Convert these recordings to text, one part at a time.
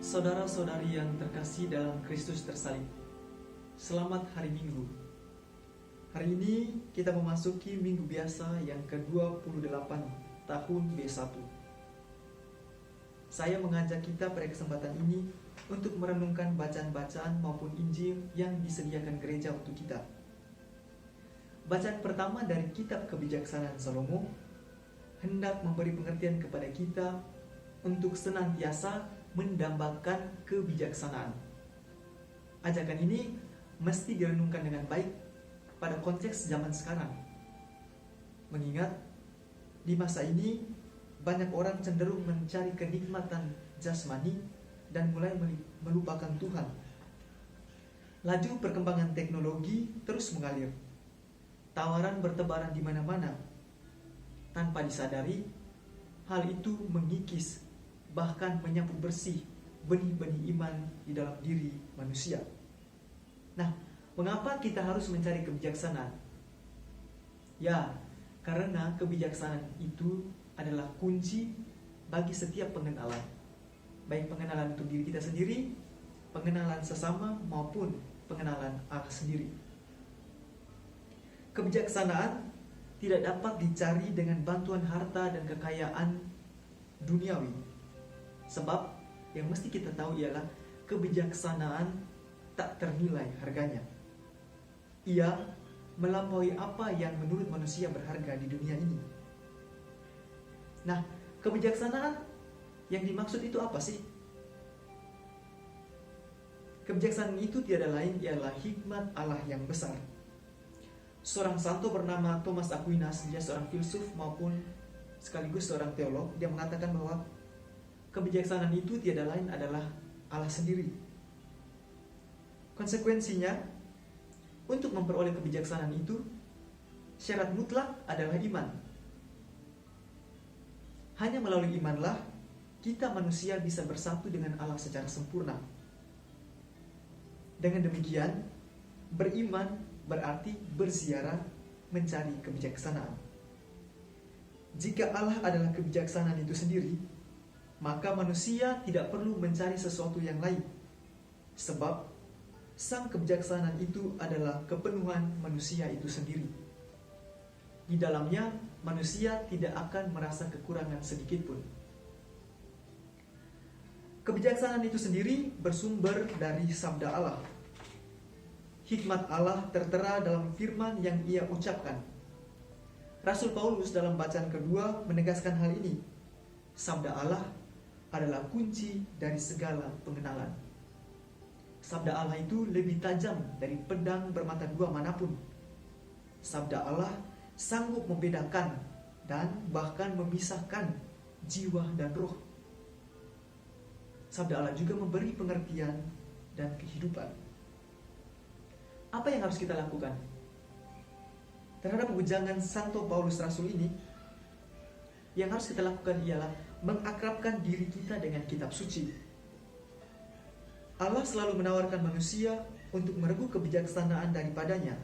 Saudara-saudari yang terkasih dalam Kristus tersalib, selamat hari Minggu. Hari ini kita memasuki Minggu biasa yang ke-28 tahun B1. Saya mengajak kita pada kesempatan ini untuk merenungkan bacaan-bacaan maupun Injil yang disediakan gereja untuk kita. Bacaan pertama dari kitab Kebijaksanaan Salomo hendak memberi pengertian kepada kita untuk senantiasa mendambakan kebijaksanaan. Ajakan ini mesti direnungkan dengan baik pada konteks zaman sekarang. Mengingat di masa ini banyak orang cenderung mencari kenikmatan jasmani dan mulai melupakan Tuhan. Laju perkembangan teknologi terus mengalir. Tawaran bertebaran di mana-mana. Tanpa disadari, hal itu mengikis bahkan menyapu bersih benih-benih iman di dalam diri manusia. Nah, mengapa kita harus mencari kebijaksanaan? Ya, karena kebijaksanaan itu adalah kunci bagi setiap pengenalan. Baik pengenalan untuk diri kita sendiri, pengenalan sesama, maupun pengenalan Allah sendiri. Kebijaksanaan tidak dapat dicari dengan bantuan harta dan kekayaan duniawi. Sebab yang mesti kita tahu ialah kebijaksanaan tak ternilai harganya. Ia melampaui apa yang menurut manusia berharga di dunia ini. Nah, kebijaksanaan yang dimaksud itu apa sih? Kebijaksanaan itu tiada lain ialah hikmat Allah yang besar. Seorang santo bernama Thomas Aquinas, dia seorang filsuf maupun sekaligus seorang teolog, dia mengatakan bahwa kebijaksanaan itu tiada lain adalah Allah sendiri. Konsekuensinya, untuk memperoleh kebijaksanaan itu, syarat mutlak adalah iman. Hanya melalui imanlah kita manusia bisa bersatu dengan Allah secara sempurna. Dengan demikian, beriman berarti berziarah mencari kebijaksanaan. Jika Allah adalah kebijaksanaan itu sendiri, maka manusia tidak perlu mencari sesuatu yang lain. Sebab sang kebijaksanaan itu adalah kepenuhan manusia itu sendiri. Di dalamnya manusia tidak akan merasa kekurangan sedikit pun. Kebijaksanaan itu sendiri bersumber dari sabda Allah. Hikmat Allah tertera dalam firman yang ia ucapkan. Rasul Paulus dalam bacaan kedua menegaskan hal ini. Sabda Allah adalah kunci dari segala pengenalan. Sabda Allah itu lebih tajam dari pedang bermata dua manapun. Sabda Allah sanggup membedakan dan bahkan memisahkan jiwa dan roh. Sabda Allah juga memberi pengertian dan kehidupan. Apa yang harus kita lakukan terhadap ujangan Santo Paulus Rasul ini? Yang harus kita lakukan ialah mengakrabkan diri kita dengan kitab suci. Allah selalu menawarkan manusia untuk meregu kebijaksanaan daripadanya.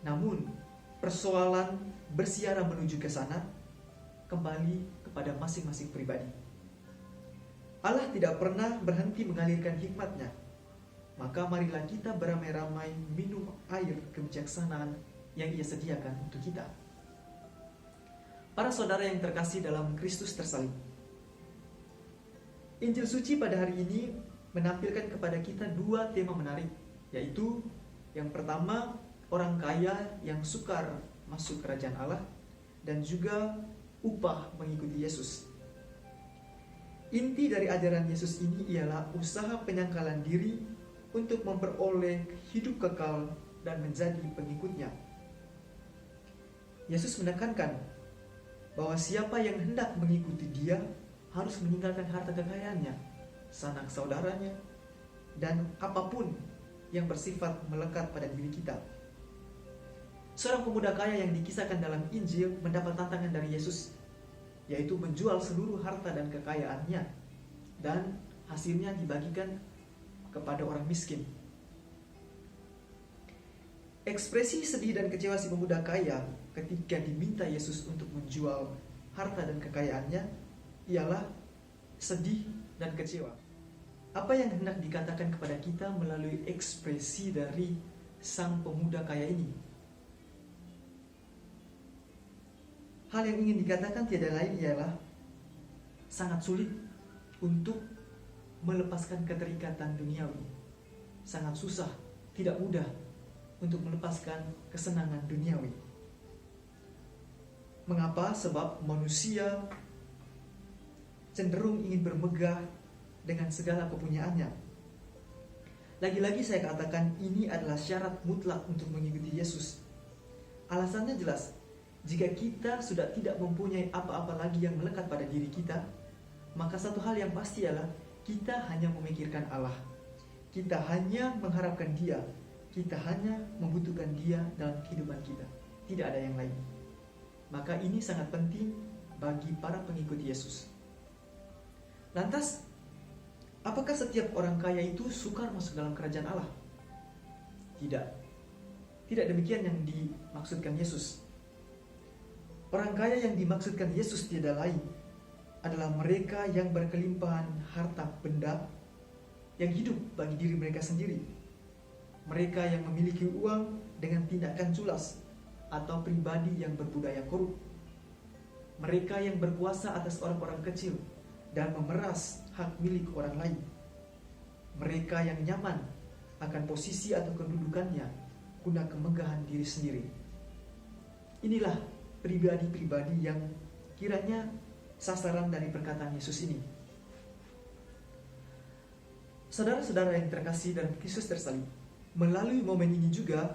Namun, persoalan bersiarah menuju ke sana kembali kepada masing-masing pribadi. Allah tidak pernah berhenti mengalirkan hikmatnya. Maka marilah kita beramai-ramai minum air kebijaksanaan yang ia sediakan untuk kita. Para saudara yang terkasih dalam Kristus tersalib, Injil suci pada hari ini menampilkan kepada kita dua tema menarik, yaitu yang pertama, orang kaya yang sukar masuk kerajaan Allah, dan juga upah mengikuti Yesus. Inti dari ajaran Yesus ini ialah usaha penyangkalan diri untuk memperoleh hidup kekal dan menjadi pengikutnya. Yesus menekankan bahwa siapa yang hendak mengikuti dia harus meninggalkan harta kekayaannya, sanak saudaranya, dan apapun yang bersifat melekat pada diri kita. Seorang pemuda kaya yang dikisahkan dalam Injil mendapat tantangan dari Yesus, yaitu menjual seluruh harta dan kekayaannya, dan hasilnya dibagikan kepada orang miskin. Ekspresi sedih dan kecewa si pemuda kaya ketika diminta Yesus untuk menjual harta dan kekayaannya ialah sedih dan kecewa. Apa yang hendak dikatakan kepada kita melalui ekspresi dari sang pemuda kaya ini? Hal yang ingin dikatakan tiada lain ialah sangat sulit untuk melepaskan keterikatan duniawi. Sangat susah, tidak mudah untuk melepaskan kesenangan duniawi. Mengapa? Sebab manusia cenderung ingin bermegah dengan segala kepunyaannya. Lagi-lagi saya katakan ini adalah syarat mutlak untuk mengikuti Yesus. Alasannya jelas. Jika kita sudah tidak mempunyai apa-apa lagi yang melekat pada diri kita, maka satu hal yang pasti adalah kita hanya memikirkan Allah. Kita hanya mengharapkan Dia. Kita hanya membutuhkan Dia dalam kehidupan kita. Tidak ada yang lain. Maka ini sangat penting bagi para pengikut Yesus. Lantas, apakah setiap orang kaya itu sukar masuk dalam kerajaan Allah? Tidak. Tidak demikian yang dimaksudkan Yesus. Orang kaya yang dimaksudkan Yesus tiada lain adalah mereka yang berkelimpahan harta benda yang hidup bagi diri mereka sendiri. Mereka yang memiliki uang dengan tindakan culas atau pribadi yang berbudaya korup. Mereka yang berkuasa atas orang-orang kecil dan memeras hak milik orang lain. Mereka yang nyaman akan posisi atau kedudukannya guna kemegahan diri sendiri. Inilah pribadi-pribadi yang kiranya sasaran dari perkataan Yesus ini. Saudara-saudara yang terkasih dalam Kristus tersalib, melalui momen ini juga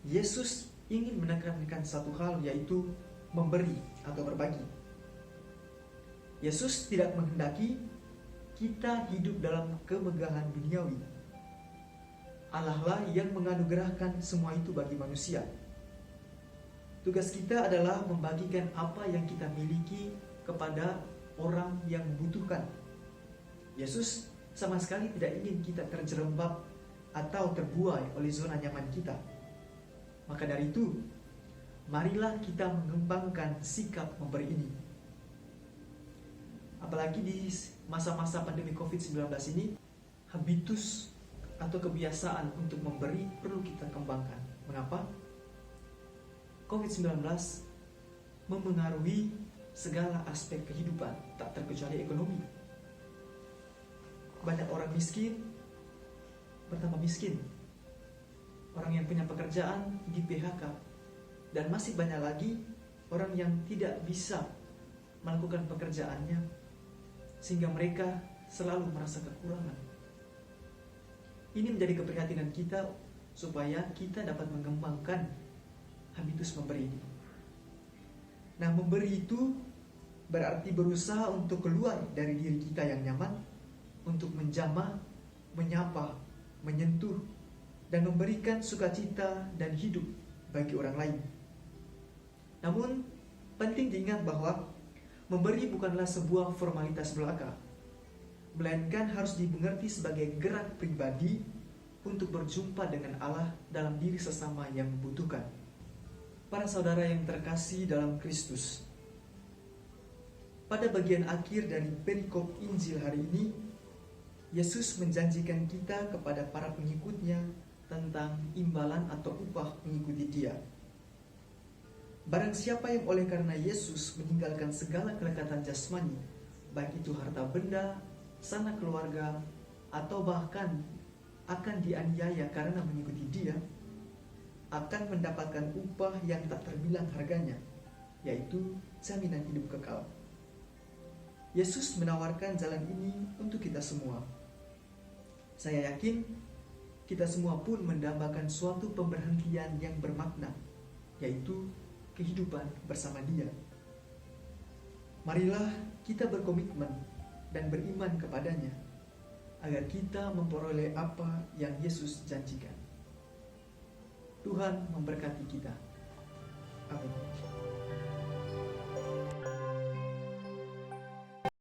Yesus ingin menekankan satu hal, yaitu memberi atau berbagi. Yesus tidak menghendaki kita hidup dalam kemegahan duniawi. Allah lah yang menganugerahkan semua itu bagi manusia. Tugas kita adalah membagikan apa yang kita miliki kepada orang yang membutuhkan. Yesus sama sekali tidak ingin kita terjerembab atau terbuai oleh zona nyaman kita. Maka dari itu, marilah kita mengembangkan sikap memberi ini. Apalagi di masa-masa pandemi COVID-19 ini, habitus atau kebiasaan untuk memberi perlu kita kembangkan. Mengapa? COVID-19 memengaruhi segala aspek kehidupan, tak terkecuali ekonomi. Banyak orang miskin bertambah miskin. Orang yang punya pekerjaan di PHK. Dan masih banyak lagi orang yang tidak bisa melakukan pekerjaannya, sehingga mereka selalu merasa kekurangan. Ini menjadi keprihatinan kita supaya kita dapat mengembangkan habitus memberi ini. Nah, memberi itu berarti berusaha untuk keluar dari diri kita yang nyaman, untuk menjamah, menyapa, menyentuh, dan memberikan sukacita dan hidup bagi orang lain. Namun, penting diingat bahwa memberi bukanlah sebuah formalitas belaka, melainkan harus dimengerti sebagai gerak pribadi untuk berjumpa dengan Allah dalam diri sesama yang membutuhkan. Para saudara yang terkasih dalam Kristus, pada bagian akhir dari perikop Injil hari ini, Yesus menjanjikan kita kepada para pengikutnya tentang imbalan atau upah mengikuti Dia. Barang siapa yang oleh karena Yesus meninggalkan segala kelekatan jasmani, baik itu harta benda, sanak keluarga, atau bahkan akan dianiaya karena mengikuti Dia, akan mendapatkan upah yang tak terbilang harganya, yaitu jaminan hidup kekal. Yesus menawarkan jalan ini untuk kita semua. Saya yakin kita semua pun mendambakan suatu pemberhentian yang bermakna, yaitu kehidupan bersama Dia. Marilah kita berkomitmen dan beriman kepadanya, agar kita memperoleh apa yang Yesus janjikan. Tuhan memberkati kita. Amin.